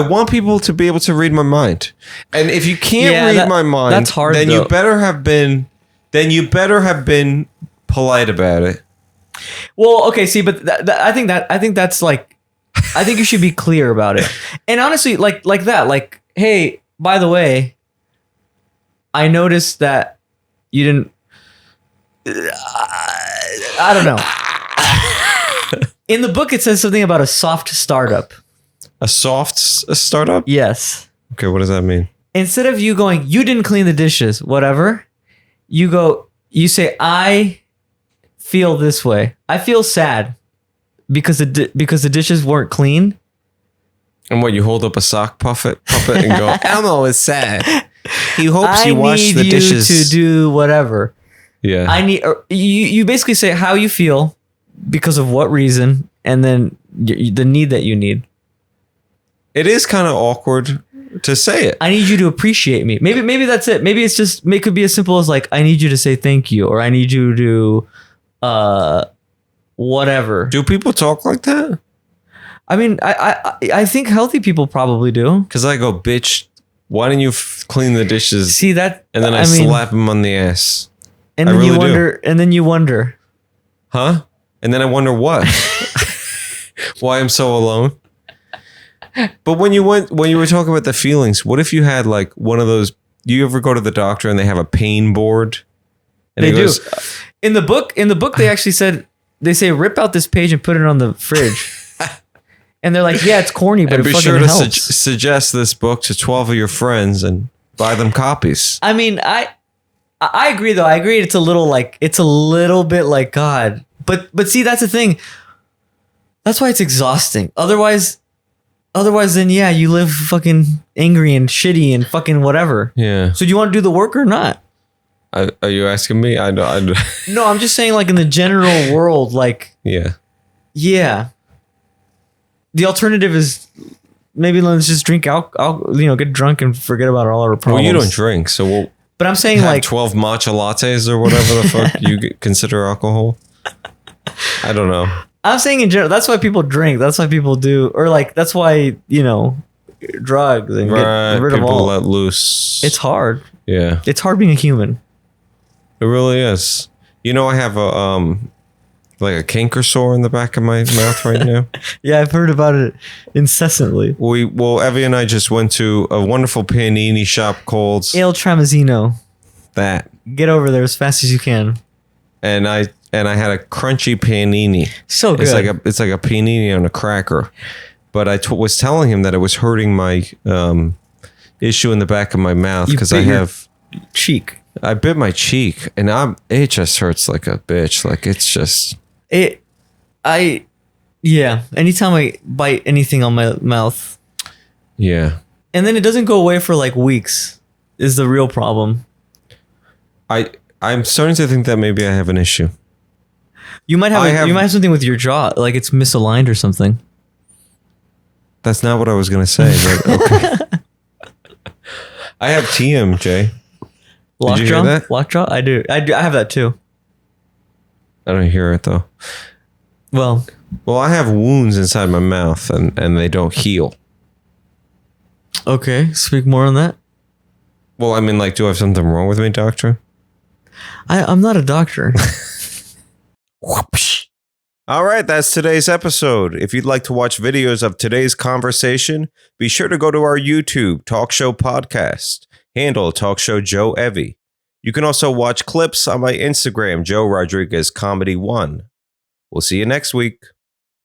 want people to be able to read my mind. And if you can't read my mind, that's hard, then though. you better have been polite about it. Well, okay, see, but I think that's like, I think you should be clear about it. And honestly, like that, like, hey, by the way, I noticed that you didn't. I don't know. In the book, it says something about a soft startup. A soft startup? Yes. Okay, what does that mean? Instead of you going, you didn't clean the dishes, whatever, you say, I feel this way. I feel sad because the dishes weren't clean. And what, you hold up a sock puppet and go, Elmo is sad. He hopes you wash the dishes. I need you to do whatever. Yeah. You basically say how you feel because of what reason, and then the need that you need. It is kind of awkward to say it. I need you to appreciate me. Maybe that's it. Maybe it's just, it could be as simple as like, I need you to say thank you, or I need you to whatever. Do people talk like that? I mean, I think healthy people probably do. Because I go, bitch, why didn't you clean the dishes? See that? And then I slap him on the ass. And then you wonder. Huh? And then I wonder what? Why I'm so alone? But when you were talking about the feelings, what if you had like one of those? You ever go to the doctor and they have a pain board? And they do. In the book, they actually said, they say rip out this page and put it on the fridge. And they're like, yeah, it's corny, but it fucking helps. Be sure to suggest this book to 12 of your friends and buy them copies. I mean, I agree though. I agree. It's a little bit like God. But see, that's the thing. That's why it's exhausting. Otherwise, then yeah, you live fucking angry and shitty and fucking whatever. Yeah. So do you want to do the work or not? Are you asking me? I know. No, I'm just saying, like in the general world, like. Yeah. Yeah. The alternative is maybe let's just drink alcohol, get drunk and forget about all our problems. Well, you don't drink, so we'll. But I'm saying like 12 matcha lattes or whatever the fuck you consider alcohol. I don't know. I'm saying in general, that's why people drink. That's why people do, or like that's why drugs and get rid of all. People let loose. It's hard. Yeah, it's hard being a human. It really is. I have a like a canker sore in the back of my mouth right now. Yeah, I've heard about it incessantly. Evie and I just went to a wonderful panini shop called Il Tramezzino. That. Get over there as fast as you can. And I had a crunchy panini. So good. It's like a panini on a cracker. But I was telling him that it was hurting my issue in the back of my mouth because I have cheek. I bit my cheek and it just hurts like a bitch. Like it's just anytime I bite anything on my mouth. Yeah. And then it doesn't go away for like weeks is the real problem. I'm starting to think that maybe I have an issue. You might have something with your jaw, like it's misaligned or something. That's not what I was gonna say, but okay. I have TMJ. Did you hear that? Lockjaw? I do. I have that too. I don't hear it though. Well, I have wounds inside my mouth and they don't heal. okay. Speak more on that. Well, I mean, like, do I have something wrong with me, doctor? I'm not a doctor. Whoopsh. All right, that's today's episode. If you'd like to watch videos of today's conversation, be sure to go to our YouTube Talk Show Podcast, handle Talk Show Joe Evie. You can also watch clips on my Instagram, Joe Rodriguez Comedy 1. We'll see you next week.